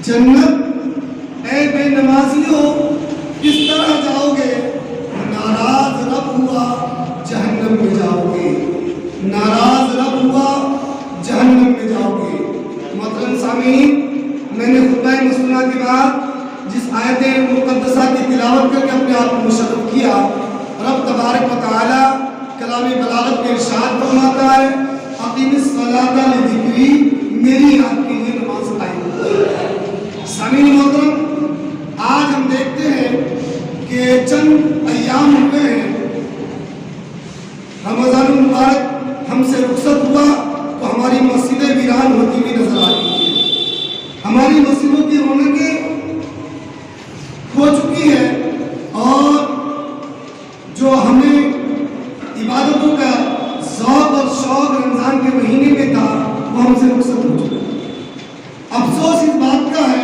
جنت اے بے نمازیوں کس طرح جاؤ گے؟ ناراض رب ہوا جہنم میں جاؤ گے، ناراض رب ہوا جہنم میں جاؤ گے۔ محترم سامعین، میں نے خطبہ مسنہ کے بعد جس آیت مقدسہ کی تلاوت کر کے اپنے آپ کو مشرف کیا، رب تبارک و تعالی کلام بلاغت کے ارشاد فرماتا ہے اقیم الصلاۃ لذکری، میری یاد کے لیے نماز قائم کرو۔ سامعین محترم، آج ہم دیکھتے ہیں کہ چند ایام ہوئے ہیں، رمضان المبارک ہم سے رخصت ہوا تو ہماری مسجدیں ویران ہوتی ہوئی نظر آ رہی ہیں، ہماری مسجدوں کی رونقیں ہو چکی ہے، اور جو ہمیں عبادتوں کا ذوق اور شوق رمضان کے مہینے میں تھا وہ ہم سے رخصت ہو چکا ہے۔ افسوس اس بات کا ہے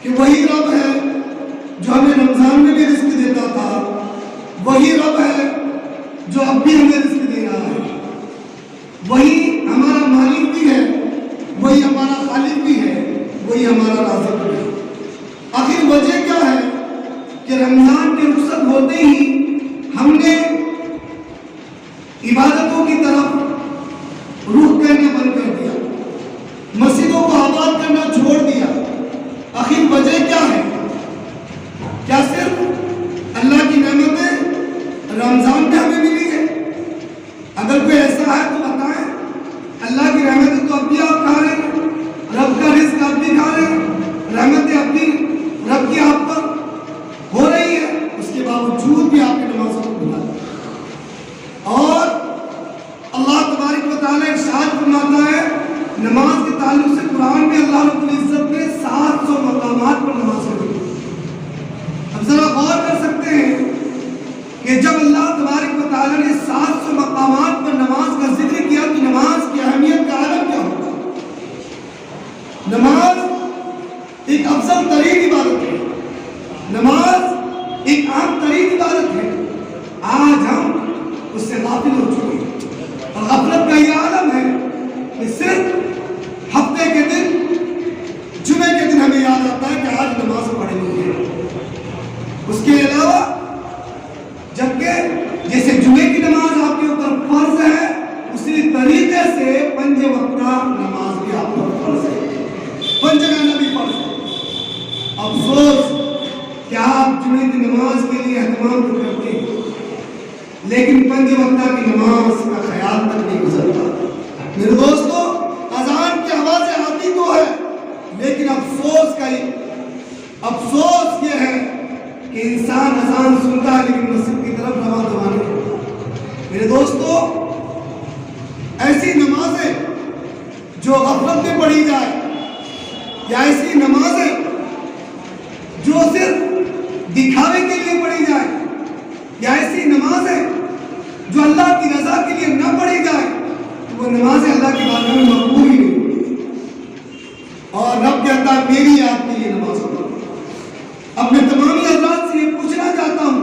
کہ وہی رب ہے جو ہمیں رمضان میں بھی رزق دیتا تھا، وہی رب ہے جو اب بھی ہمیں رزق دے رہا ہے، وہی ہمارا مالک بھی ہے، وہی ہمارا خالق بھی ہے، وہی ہمارا رازق بھی ہے۔ آخر وجہ کیا ہے کہ رمضان کے رخصت ہوتے ہی ہم نے عبادتوں کی طرف رخ کرنا بند کر دیا، مسجدوں کو آباد کرنا چھوڑ دیا۔ آخر وجہ کیا ہے؟ کیا صرف اللہ کی نعمتیں رمضان میں ہمیں ملی ہے؟ اگر کوئی ایسا ہے تو بتائیں۔ اللہ کی رحمتیں تو اب بھی آپ کھا رہے ہیں، رب کا رزق اب بھی کھا رہے ہیں، رحمتیں اب بھی رب کی آپ پر ہو رہی ہے، اس کے باوجود بھی آپ کی نمازوں کو بھلا دیا۔ اور اللہ تبارک و تعالیٰ ارشاد فرماتا ہے نماز کے تعلق سے قرآن میں اللہ رب العزت نے 700 مقامات پر نماز پڑھی۔ اب ذرا غور کر سکتے ہیں کہ جب اللہ تبارک و تعالیٰ نے 700 مقامات پر نماز کا ذکر کیا تو نماز کی اہمیت کا عالم کیا ہوگا؟ نماز ایک افضل ترین عبادت ہے، نماز ایک عام ترین عبادت ہے، آج ہم اس سے غافل ہو چکے ہیں، اور غفلت کا یہ عالم ہے کہ صرف ہفتے کے دن، جمعے کے دن ہمیں یاد آتا ہے کہ آج نماز پڑھنی ہے، اس کے علاوہ جبکہ جیسے جمعے کی نماز آپ کے اوپر فرض ہے، اسی طریقے سے 5 وقتہ نماز بھی آپ پر فرض ہے، 5 جگہ بھی فرض ہے۔ افسوس کہ آپ جمعے کی نماز کے لیے اہتمام تو کرتے ہیں لیکن 5 وقتہ کی نماز کا خیال تک نہیں گزرتا۔ میرے دوستو، اذان کی آوازیں آتی تو ہے لیکن افسوس یہ ہے کہ انسان اذان سنتا ہے لیکن مسجد کی طرف رواں دوا نہیں ہوتا۔ میرے دوستو، ایسی نمازیں جو غفلت میں پڑھی جائے، یا ایسی نمازیں جو صرف دکھاوے کے لیے پڑھی جائے، یا ایسی نمازیں جو اللہ کی رضا کے لیے نہ پڑھی جائے تو وہ نمازیں اللہ کی بارگاہ میں مقبول ہی نہیں۔ اور رب کہتا ہے میری یاد کے لیے نماز پڑھو۔ اب میں تمام حضرات سے یہ پوچھنا چاہتا ہوں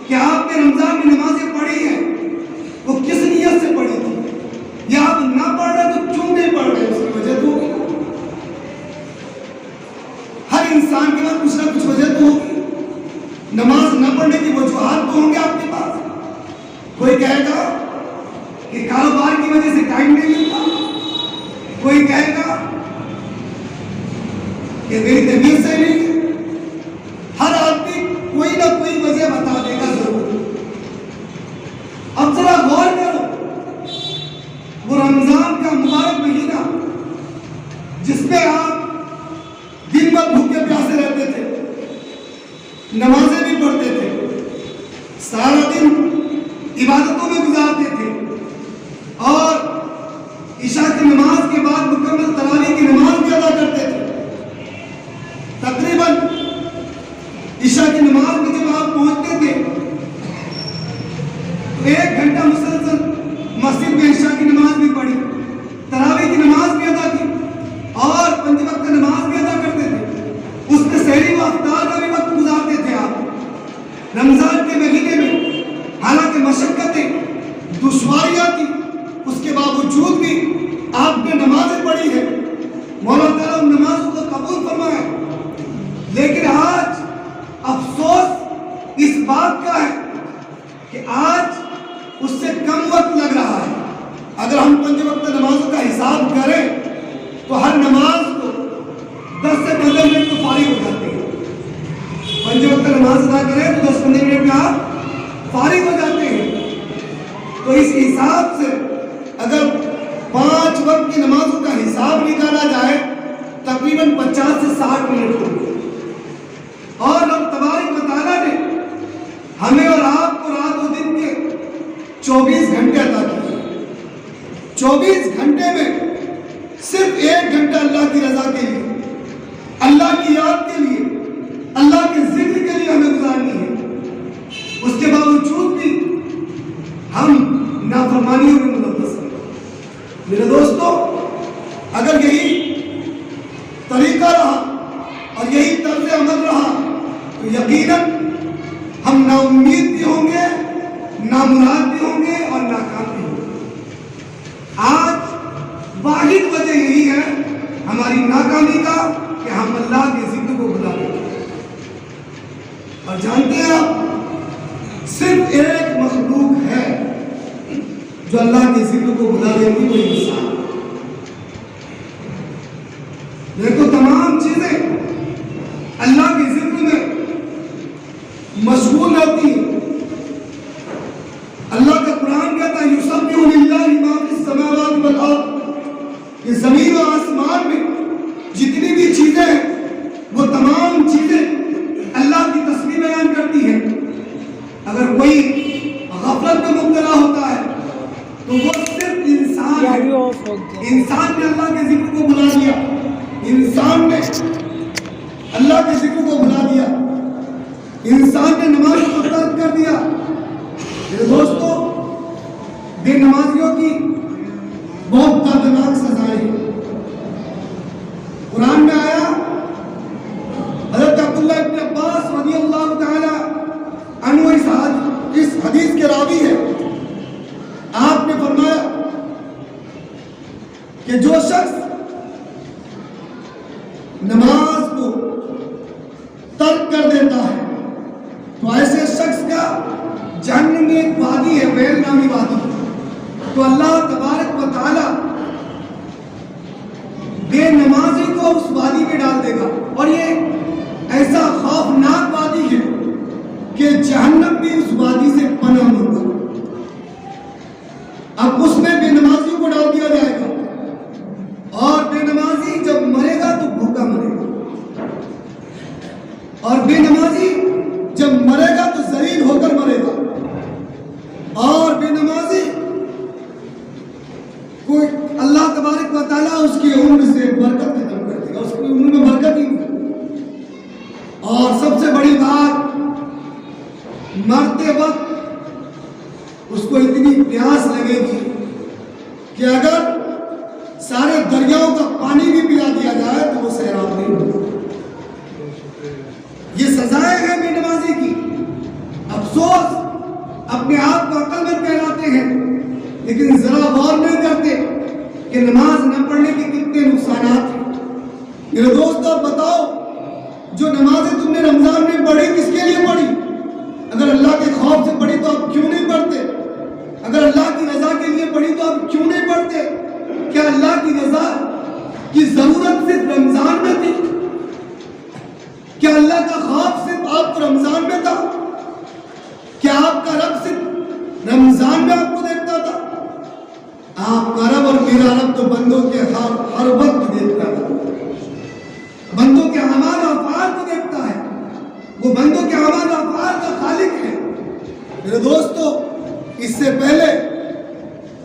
کہ آپ نے رمضان میں نمازیں پڑھی ہیں، وہ کس نیت سے پڑھی تھی؟ یا آپ نہ پڑھ رہے تو کیوں نہیں پڑھ رہے؟ اس کی وجہ تو ہوگی، ہر انسان کے پاس کچھ نہ کچھ وجہ تو ہوگی۔ نماز نہ پڑھنے کی وجوہات تو ہوں گے آپ کے پاس۔ کوئی کہے گا کہ کاروبار کی وجہ سے ٹائم نہیں ملتا، کوئی کہے گا کہ میری طبیعت سے نہیں ہے، ہر آدمی کوئی نہ کوئی وجہ بتا دے گا ضرور۔ اب ذرا غور کرو، وہ رمضان کا مبارک مہینہ جس میں آپ دن بھر بھوکے پیاسے رہتے تھے، نمازیں بھی پڑھتے تھے، سارا دن عبادتوں میں گزارتے تھے، اور عشاء کی نماز کے بعد مکمل تراویح کی نماز بھی ادا کرتے تھے۔ تقریباً عشاء کی نماز میں جب آپ پہنچتے تھے تو 1 گھنٹہ مسلسل مسجد میں عشاء کی نماز بھی پڑھی، تراویح کی نماز بھی ادا کی، اور 5 وقت نماز بھی ادا کرتے تھے۔ اس میں سحری و افطار کا بھی وقت گزارتے تھے آپ۔ لیکن آج افسوس اس بات کا ہے کہ آج اس سے کم وقت لگ رہا ہے. اگر ہم 5 وقت نمازوں کا حساب کریں تو ہر نماز کو 10 سے 15 منٹ تو فارغ ہو جاتے ہیں. 5 وقت نماز ادا کریں تو 10-15 منٹ میں آپ فارغ ہو جاتے ہیں. تو اس حساب سے اگر 5 وقت کی نمازوں کا حساب نکالا جائے تقریباً 50 سے 60 منٹ ہوگی. اور رب تبارک و تعالیٰ نے ہمیں اور آپ کو رات و دن کے 24 گھنٹے عطا کیے. 24 گھنٹے میں صرف 1 گھنٹہ اللہ کی رضا کے لیے، اللہ کی یاد کے لیے، اللہ کے ذکر کے لیے ہمیں گزارنی ہے. اس کے باوجود بھی ہم نافرمانیوں میں ملوث ہیں. میرے دوستو، اگر یہی طریقہ رہا اور یہی طرز عمل رہا تو یقیناً ہم نا امید بھی ہوں گے، نامراد بھی ہوں گے اور ناکام بھی ہوں گے. آج واحد وجہ یہی ہے ہماری ناکامی کا کہ ہم اللہ کے ذکر کو بھلا دیتے ہیں. اور جانتے ہیں آپ، صرف ایک مخلوق ہے جو اللہ کے ذکر کو بھلا دیتی، کوئی انسان. دیکھو، تمام چیزیں اللہ کے ذکر میں مشغول رہتی ہیں. اللہ کا قرآن کہتا ہے یسبح للہ ما فی السماوات والارض. یہ زمین و آسمان میں جتنی بھی چیزیں ہیں وہ تمام چیزیں اللہ کی تسبیح بیان کرتی ہیں. اگر کوئی غفلت میں مبتلا ہوتا ہے تو وہ صرف انسان ہے. انسان نے اللہ کے ذکر کو بھلا دیا، انسان نے اللہ کے ذکر کو بھلا دیا، انسان نے نماز کو ترک کر دیا. میرے دوستو، بے نمازیوں کی بہت دردناک سزائیں ہیں. قرآن میں آیا، حضرت عبداللہ ابن عباس رضی اللہ تعالی عنہ اس حدیث کے راوی ہے. آپ نے فرمایا کہ جو شخص نماز کو ترک کر دیتا ہے تو ایسے شخص کا جہنم میں ایک وادی ہے، ویل نامی وادی. تو اللہ تبارک و تعالی بے نمازی کو اس وادی میں ڈال دے گا. اور یہ ایسا خوفناک وادی ہے کہ جہنم بھی اس وادی سے پناہ مانگا. اب اس میں بے نمازی کو ڈال دیا جائے گا، اور بے نمازی جب مرے گا تو بھوکا مرے گا، اور بے نمازی جب مرے گا تو ذلیل ہو کر مرے گا. اور بے نمازی کو اللہ تبارک و تعالیٰ اس کی عمر سے برکت ختم کر دے گا، اس کی عمر میں برکت ہی نہیں. اور سب سے بڑی بات، مرتے وقت اس کو اتنی پیاس لگے گی کہ اگر سارے دریاؤں کا پانی بھی پلا دیا جائے تو وہ سیراب نہیں ہوگا. یہ سزائیں ہیں بے نمازی کی. افسوس، اپنے آپ کو عقل مند کہلاتے ہیں لیکن ذرا غور نہیں کرتے کہ نماز نہ پڑھنے کے کتنے نقصانات ہیں. میرے دوست، آپ بتاؤ، جو نمازیں تم نے رمضان میں پڑھی کس کے لیے پڑھی؟ اگر اللہ کے خوف سے پڑھی تو آپ کیوں نہیں پڑھتے؟ اگر اللہ کی رضا کے لیے پڑھی تو آپ کیوں نہیں پڑھتے؟ کیا اللہ کی رضا کی ضرورت صرف رمضان میں تھی؟ کیا اللہ کا خوف صرف آپ کو رمضان میں تھا؟ کیا آپ کا رب صرف رمضان میں آپ کو دیکھتا تھا؟ آپ کا رب اور میرا رب تو بندوں کے ہر وقت دیکھتا تھا. بندوں کے اعمال و افعال کو دیکھتا ہے. وہ بندوں کے اعمال و افعال کا خالق ہے. میرے دوستو، اس سے پہلے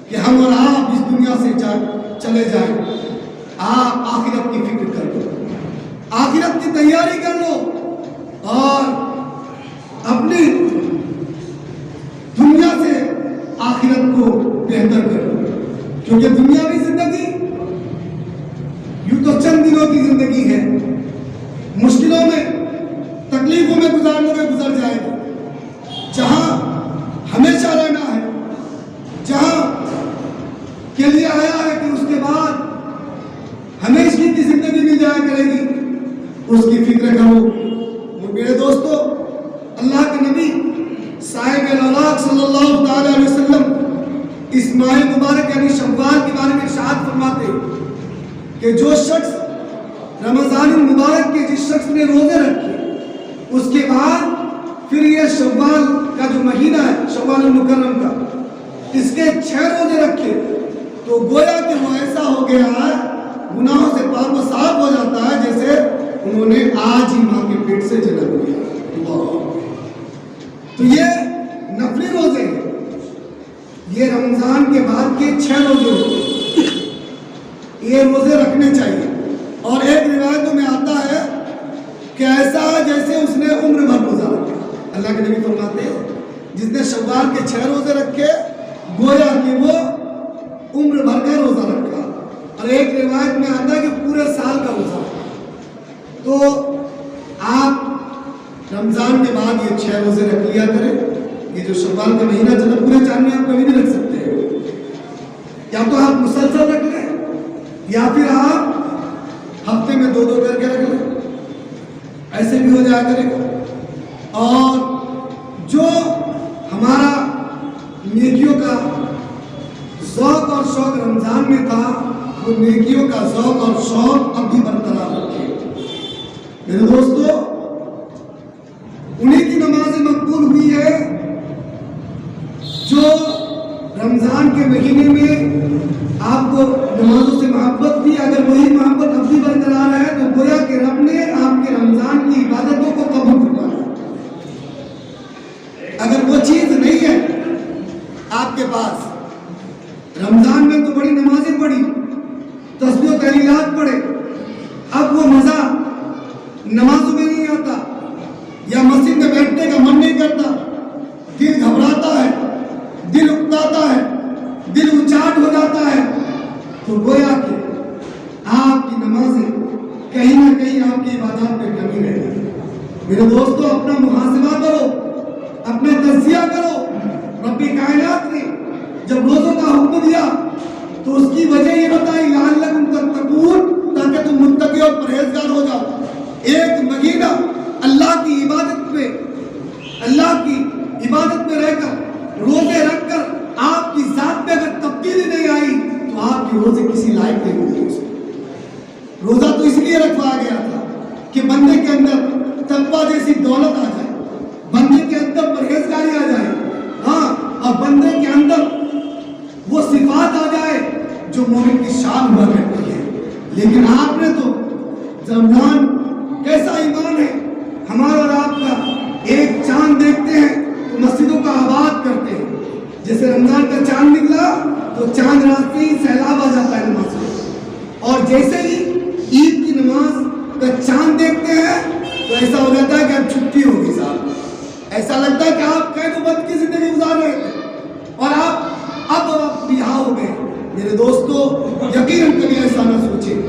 کہ ہم اور آپ اس دنیا سے چلے جائیں، آپ آخرت کی فکر کر لو، آخرت کی تیاری کر لو، اور اپنی دنیا سے آخرت کو بہتر کر لو. کیونکہ دنیاوی زندگی یوں تو چند دنوں کی زندگی ہے، مشکلوں میں، تکلیفوں میں گزارنے میں گزر جائے گی. جہاں ہمیشہ رہنا ہے، جہاں کے لیے آیا ہے کہ اس کے بعد ہمیشہ کی زندگی مل جایا کرے گی، اس کی فکر کرو. تعالیٰ علیہ وسلم اس ماہ مبارک یعنی شوال کے بارے میں ارشاد فرماتے کہ جو شخص رمضان المبارک کے جس شخص نے روزے رکھے اس کے بعد پھر یہ شوال کا جو مہینہ ہے شوال المکرم کا اس کے 6 روزے رکھے تو گویا کہ وہ ایسا ہو گیا ہے گناہوں سے پاک و صاف ہو جاتا ہے جیسے انہوں نے آج ہی ماں کے پیٹ سے جنم لیا۔ تو یہ نفلی روزے ہیں، یہ رمضان کے بعد کے 6 روزے ہوتے ہیں، یہ روزے رکھنے چاہیے۔ اور ایک روایتوں میں آتا ہے کہ ایسا جیسے اس نے عمر بھر روزہ رکھا۔ اللہ کے نبی فرماتے ہیں جس نے شوال کے 6 روزے رکھے گویا کہ وہ عمر بھر کا روزہ رکھا۔ اور ایک روایت میں آتا ہے کہ پورے سال کا روزہ رکھا۔ تو آپ رمضان کے بعد یہ 6 روزے رکھ لیا کریں۔ یہ جو شوال کا مہینہ چلا پورے 4 میں آپ کبھی نہیں رکھ سکتے، یا تو آپ مسلسل رکھ لیں یا پھر آپ ہفتے میں 2 کر کے رکھ لیں، ایسے بھی ہو جایا کرے گا۔ اور جو ہمارا نیکیوں کا ذوق اور شوق رمضان میں تھا وہ نیکیوں کا ذوق اور شوق اب بھی برقرار رکھے۔ میرے دوستو انہی کی نمازیں مقبول ہوئی ہے جو رمضان کے مہینے میں آپ کو نمازوں سے محبت تھی۔ اگر وہی محبت اب بھی برقرار ہے تو گویا کہ رب نے آپ کے رمضان کی عبادتوں کو قبول فرمایا۔ اگر وہ چیز نہیں ہے آپ کے پاس، رمضان میں تو بڑی نمازیں پڑھی، تسبیح و تحلیلات پڑھے، اب وہ مزہ نمازوں میں نہیں آتا، یا مسجد میں بیٹھنے کا من نہیں کرتا، دل گھبراتا ہے، دل اکتاتا ہے، دل اچاٹ ہو جاتا ہے، تو گویا کہ آپ کی نمازیں کہیں نہ کہیں آپ کی عبادات میں کمی رہ گئی۔ میرے دوستو اپنا محاسبہ کرو، اپنا تجزیہ کرو۔ رب کائنات نے جب روزوں کا حکم دیا تو اس کی وجہ یہ بتائی لعلکم تتقون، تاکہ تم متقی اور پرہیزگار ہو جاؤ۔ ایک مہینہ اللہ کی عبادت میں رہ کر روزے رکھ کر آپ کی ذات میں اگر تبدیلی نہیں آئی تو آپ کے روزے کسی لائق نہیں ہوئے۔ روزہ تو اس لیے رکھوایا گیا تھا کہ بندے کے اندر تقویٰ جیسی دولت آ جائے، بندے کے اندر پرہیزگاری آ جائے، ہاں، اور بندے کے اندر وہ صفات آ جائے جو مومن کی شان ہوا کرتی ہے۔ لیکن آپ نے تو رمضان کیسا ایمان ہے ہمارا اور آپ کا، ایک چاند دیکھتے ہیں تو مسجدوں کا آباد کرتے ہیں۔ جیسے رمضان کا چاند نکلا تو چاند رات ہی سیلاب آ جاتا ہے نماز میں، اور جیسے ہی عید کی نماز کا چاند دیکھتے ہیں تو ایسا ہو جاتا ہے کہ اب چھٹی ہوگی صاحب، ایسا لگتا ہے کہ آپ قید و بند کی زندگی گزار رہے تھے اور اب رہا ہو گئے۔ میرے دوستو یقیناً کبھی ایسا نہ سوچے،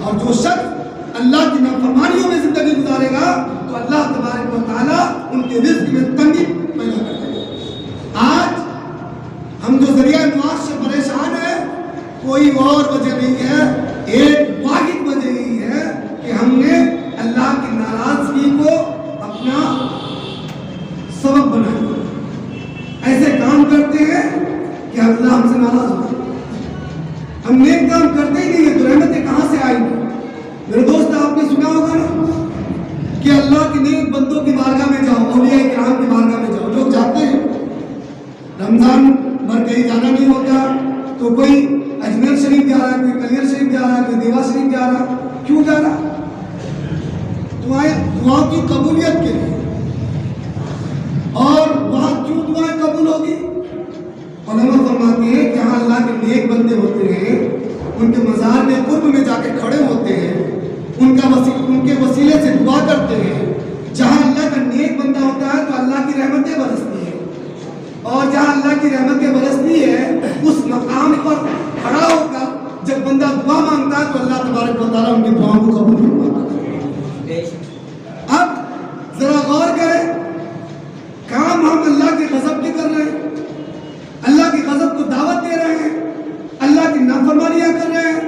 اور جو شخص اللہ کی نافرمانیوں میں زندگی گزارے گا تو اللہ تبارک و تعالیٰ ان کے رزق میں تنگی پیدا کر دے گا۔ آج ہم جو ذریعہ معاش سے پریشان ہیں کوئی اور وجہ نہیں ہے، ایک واحد وجہ یہی ہے کہ ہم نے اللہ کی ناراضگی کو اپنا سبب بنایا، ایسے کام کرتے ہیں کہ اللہ ہم سے ناراض ہو جائے۔ ہم نیک کام کرتے ہی نہیں ہیں تو رحمتیں کہاں سے آئیں گی؟ میرے دوست آپ نے سنا ہوگا نا کہ اللہ کے نیک بندوں کی بارگاہ میں جاؤ، اولیاء کرام کی بارگاہ میں جاؤ۔ لوگ جاتے ہیں، رمضان بھر کہیں جانا نہیں ہوتا تو کوئی اجمیر شریف جا رہا ہے، کوئی کلیر شریف جا رہا ہے، کوئی دیوا شریف جا رہا ہے۔ کیوں جا رہا؟ دعاؤں کی قبولیت کے لیے۔ اور وہاں کیوں دعائیں قبول ہوگی؟ علماء فرماتے ہیں کہ جہاں اللہ کے نیک بندے ہوتے ہیں ان کے مزار میں قرب میں جا کے کھڑے ہوتے ہیں، ان کے وسیلے سے دعا کرتے ہیں۔ جہاں اللہ کا نیک بندہ ہوتا ہے تو اللہ کی رحمتیں برستی ہیں، اور جہاں اللہ کی رحمتیں برستی ہے اس مقام پر کھڑا ہو کر جب بندہ دعا مانگتا ہے تو اللہ تبارک و تعالیٰ ان کی دعاؤں کو قبول فرماتا ہے۔ اب ذرا غور کریں، کام ہم اللہ کے غضب کے کر رہے ہیں، اللہ کی غضب کو دعوت دے رہے ہیں، اللہ کی نافرمانیاں کر رہے ہیں،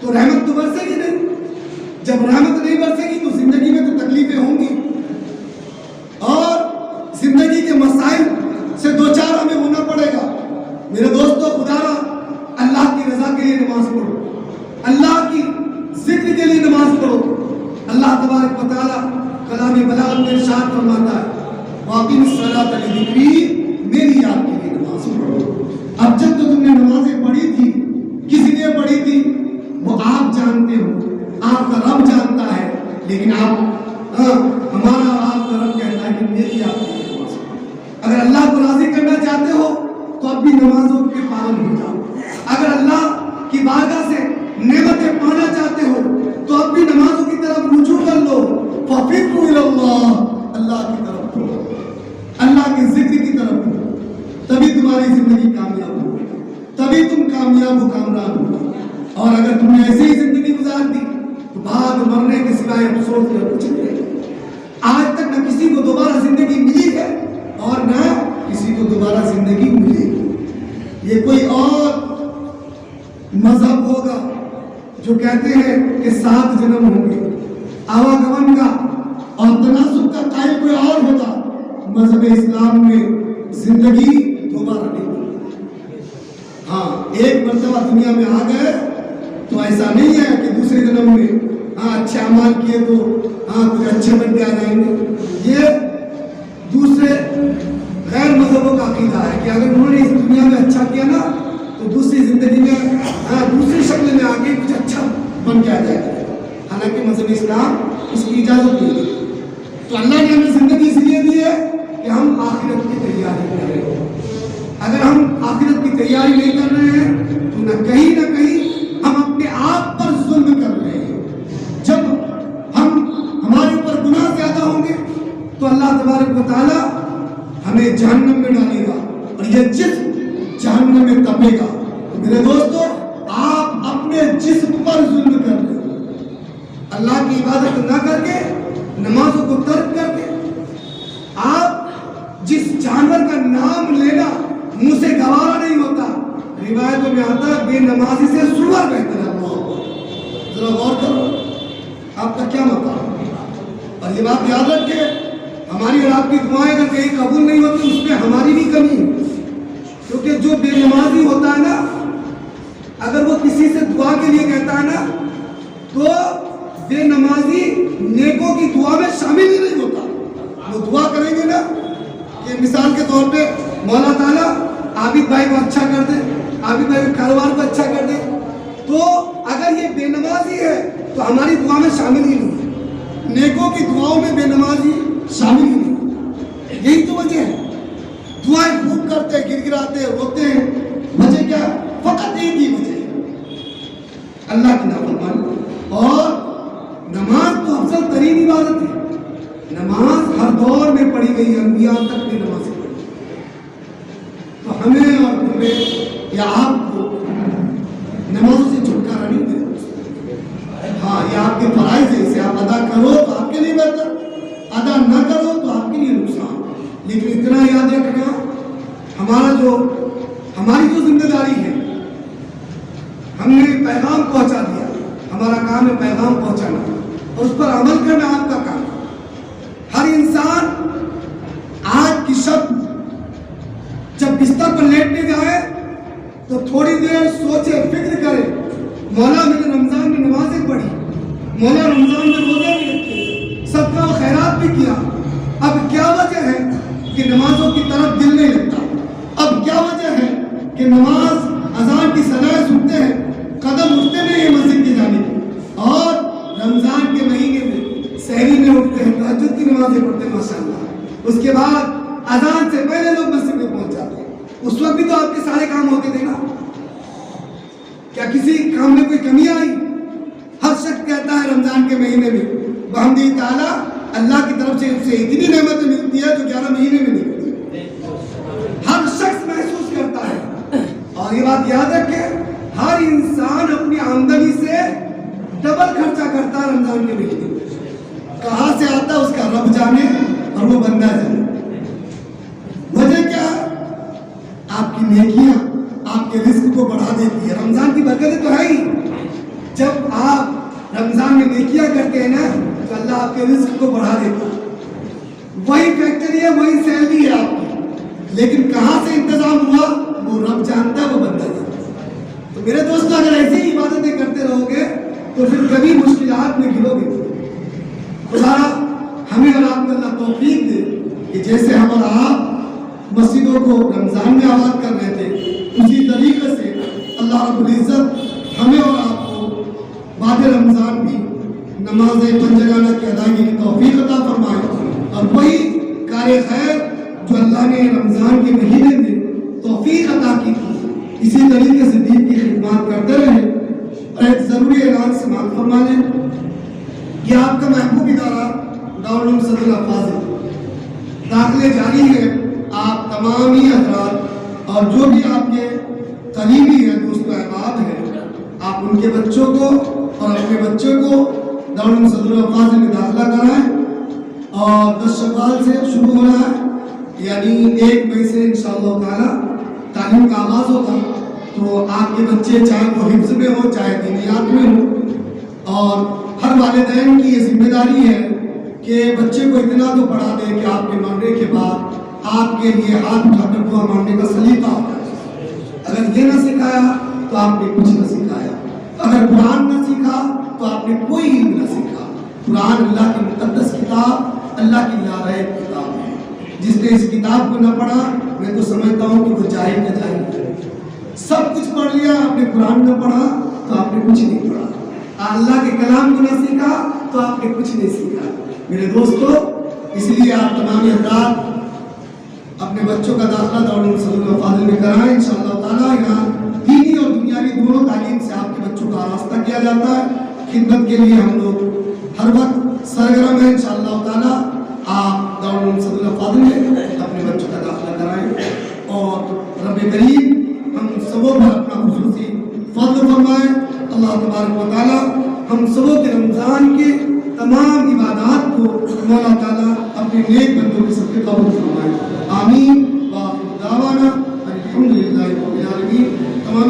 تو رحمت تو برسے گی نہیں۔ جب رحمت نہیں برسے گی تو زندگی میں تو تکلیفیں ہوں گی، اور زندگی کے مسائل سے دو چار ہمیں ہونا پڑے گا۔ تبارک و تعالیٰ کلام بلاغت میں ارشاد فرماتا ہے واقعی الصلاۃ لذکری، میری یاد کے لیے نماز پڑھو۔ اب جب تو تم نے نمازیں پڑھی تھی، کس لیے پڑھی تھی وہ آپ جانتے ہو، آپ کا رب جانتا ہے، لیکن آپ ہمارا آپ کا رب کہتا ہے کہ میری یاد کے لیے نماز پڑھو۔ اگر اللہ کو راضی کرنا چاہتے ہو تو اب بھی نمازوں کے پابند ہو جاؤ۔ اگر اللہ کی بارگاہ سے نعمتیں پانا چاہتے ہو تو اب بھی نمازوں کی طرف رجوع کر لو۔ فَفِرُّوا إِلَى اللَّهِ، اللہ کی طرف پڑھو، اللہ کے ذکر کی طرف پڑھو، تبھی تمہاری زندگی کامیاب ہوگی، تبھی تم کامیاب و کامران ہوگی۔ اور اگر تم نے ایسے ہی زندگی گزار دی تو بعد مرنے کے سوائے افسوس کا کچھ نہیں رہے۔ آج تک نہ کسی کو دوبارہ زندگی ملی ہے اور نہ کسی کو دوبارہ زندگی ملے گی۔ یہ کوئی اور مذہب ہوگا جو کہتے ہیں کہ 7 جنم ہوں گے، آواگمن کا اور تناسب کا قائل کوئی اور ہوتا۔ مذہب اسلام میں زندگی دوبارہ نہیں ہوگی۔ ہاں، ایک مرتبہ دنیا میں آ گئے تو ایسا نہیں ہے کہ دوسرے جنم میں اچھے اعمال کیے تو کچھ اچھے بن کے آ جائیں گے۔ یہ دوسرے غیر مذہبوں کا عقیدہ ہے کہ اگر انہوں نے اس دنیا میں اچھا کیا نا تو دوسری زندگی میں دوسری شکل میں آگے کچھ اچھا بن کے آ جائے گا۔ حالانکہ مذہب اسلام اس کی اجازت نہیں ہے۔ تو اللہ نے ہمیں زندگی اس لیے دی ہے کہ ہم آخرت کی تیاری کر رہے ہیں۔ اگر ہم آخرت کی تیاری نہیں کر رہے ہیں تو نہ کہیں ہم اپنے آپ پر ظلم کر رہے ہیں۔ جب ہمارے اوپر گناہ زیادہ ہوں گے تو اللہ تبارک و تعالیٰ ہمیں جہنم میں ڈالے گا، اور یہ جسم جہنم میں تپے گا۔ تو میرے دوستو، آپ اپنے جسم پر ظلم کر رہے ہیں۔ اللہ کی عبادت نہ کر کے، نمازوں کو ترک کر کے، آپ جس جانور کا نام لینا منہ سے گوارا نہیں ہوتا، روایتوں میں آتا ہے بے نمازی سے سور بہتر ہے۔ ذرا غور کرو آپ کا کیا مطلب۔ اور یہ بات یاد رکھے، ہماری اور آپ کی دعائیں اگر کہیں قبول نہیں ہوتی اس میں ہماری بھی کمی ہے، کیونکہ جو بے نمازی ہوتا ہے نا، اگر وہ کسی سے دعا کے لیے کہتا ہے نا تو بے نمازی نیکوں کی دعا میں شامل ہی نہیں ہوتا۔ وہ دعا کریں گے نا کہ مثال کے طور پہ مولا تعالیٰ عابد بھائی کو اچھا کر دے، عابد بھائی کے کاروبار کو اچھا کر دے، تو اگر یہ بے نمازی ہے تو ہماری دعا میں شامل ہی نہیں ہے۔ نیکوں کی دعاؤں میں بے نمازی شامل ہی نہیں۔ یہی تو وجہ ہے، دعائیں خوب کرتے، گر گراتے، روتے ہیں، وجہ کیا؟ فقط ایک ہی وجہ ہے، اللہ کی نافرمانی۔ اور نماز تو افضل ترین عبادت ہے۔ نماز ہر دور میں پڑھی گئی، انبیاء تک نے نماز پڑھی۔ تو ہمیں اور تمہیں یا آپ کو نمازوں سے چھٹکارا نہیں دے۔ ہاں، یہ آپ کے فرائض ہے، اسے آپ ادا کرو تو آپ کے لیے بہتر، ادا نہ کرو تو آپ کے لیے نقصان۔ لیکن اتنا یاد رکھنا، ہماری جو ذمہ داری ہے، ہم نے پیغام پہنچا دیا، ہمارا کام ہے پیغام پہنچانا اور اس پر عمل کرنا آپ کا کام ہے۔ ہر انسان آج کی شب جب بستر پر لیٹنے جائے تو تھوڑی دیر سوچے، فکر کرے، مولا میں نے رمضان میں نمازیں پڑھی، مولا رمضان میں روزے بھی رکھے، صدقہ و خیرات بھی کیا، اب کیا وجہ ہے کہ نمازوں کی طرف دل نہیں لگتا؟ اب کیا وجہ ہے کہ نماز اذان کی صدائیں سنتے ہیں، قدم اٹھتے نہیں ہیں مسجد کی جانب، اور رمضان کے مہینے میں سحری میں اٹھتے ہیں، تہجد کی نمازیں پڑھتے ہیں ماشاءاللہ، اس کے بعد اذان سے پہلے لوگ مسجد میں پہنچ جاتے ہیں۔ اس وقت بھی تو آپ کے سارے کام ہوتے تھے نا، کیا کسی کام میں کوئی کمی آئی؟ ہر شخص کہتا ہے رمضان کے مہینے میں بحمدہ تعالیٰ اللہ کی طرف سے اسے اتنی نعمتیں ملتی ہے جو 11 مہینے میں نہیں ملتی۔ ہر شخص محسوس کرتا ہے، اور یہ بات یاد رکھے، ہر انسان اپنی آمدنی سے ڈبل خرچہ کرتا ہے رمضان کے مہینے میں۔ کہاں سے آتا اس کا رب جانے اور وہ بندہ جانے۔ وجہ کیا؟ آپ کی نیکیاں آپ کے رزق کو بڑھا دیتی ہے۔ رمضان کی برکتیں تو ہے ہی، جب آپ رمضان میں نیکیاں کرتے ہیں نا تو اللہ آپ کے رزق کو بڑھا دیتا ہے۔ وہی فیکٹری ہے، وہی سیلری ہے آپ کی، لیکن کہاں سے انتظام ہوا وہ رب جانتا ہے، وہ بندہ جانتا ہے۔ تو میرے دوستو، اگر ایسی ہی عبادتیں کرتے رہو گے تو پھر کبھی مشکلات میں گرو گے، خدا ہمیں اور آپ کو اللہ توفیق دے کہ جیسے ہم اور آپ مسجدوں کو رمضان میں آباد کر رہے تھے، اسی طریقے سے اللہ رب العزت ہمیں اور آپ کو بعد رمضان بھی نماز پنجگانہ کی ادائیگی کی توفیق عطا فرمائے، اور وہی کار خیر جو اللہ نے رمضان کے مہینے میں توفیق عطا کی تھی، اسی طریقے سے دین کی خدمات کرتے رہے۔ اور ایک ضروری اعلان سماعت فرما لیں کہ آپ کا محبوب ادارہ دارالعلوم صدر فاضل داخلے جاری ہے۔ آپ تمام ہی حضرات اور جو بھی آپ کے قریبی ہیں، دوست و احباب ہیں، آپ ان کے بچوں کو اور اپنے بچوں کو دارالعلوم صدر فاضل میں داخلہ کرائیں، اور 10 شوال سے شروع ہو رہا ہے، یعنی 1 مئی سے انشاءاللہ تعالی تعلیم کا آغاز ہوگا۔ تو آپ کے بچے چاہے وہ حفظ میں ہو چاہے دینیات میں ہو، اور ہر والدین کی یہ ذمہ داری ہے کہ بچے کو اتنا تو پڑھا دے کہ آپ کے مرنے کے بعد آپ کے لیے ہاتھ اٹھا کر دعا مانگنے کا سلیقہ ہوگا۔ اگر یہ نہ سکھایا تو آپ نے کچھ نہ سکھایا، اگر قرآن نہ سیکھا تو آپ نے کوئی علم نہ سیکھا۔ قرآن اللہ کی مقدس کتاب، اللہ کی لارائب کتاب ہے۔ جس نے اس کتاب کو نہ پڑھا، میں تو سمجھتا ہوں کہ وہ جاہل کا جاہل ہے۔ سب کچھ پڑھ لیا، آپ نے قرآن نہ پڑھا تو آپ نے کچھ نہیں پڑھا۔ اللہ کے کلام کو نہ سیکھا تو آپ نے کچھ نہیں سیکھا۔ میرے دوستو، اس لیے آپ تمام حضرات اپنے بچوں کا داخلہ دارالعلوم صدر فاضل میں کرائیں۔ انشاءاللہ تعالیٰ یہاں دینی اور دنیاوی دونوں تعلیم سے آپ کے بچوں کا آراستہ کیا جاتا ہے۔ خدمت کے لیے ہم لوگ ہر وقت سرگرم ہیں۔ انشاءاللہ تعالیٰ آپ دارالعلوم صدر فاضل میں اپنے بچوں کا داخلہ کرائیں، اور رب کریم ہم سبوں پر اپنا خصوصی فضل فرمائے۔ اللہ تبارک و تعالیٰ ہم سبوں کے رمضان کے تمام عبادات کو مولا تعالیٰ اپنے نیک بندوں کے صدقے قبول فرمائے۔ آمین۔ وآخر دعوانا الحمدللہ رب العالمین۔ تمام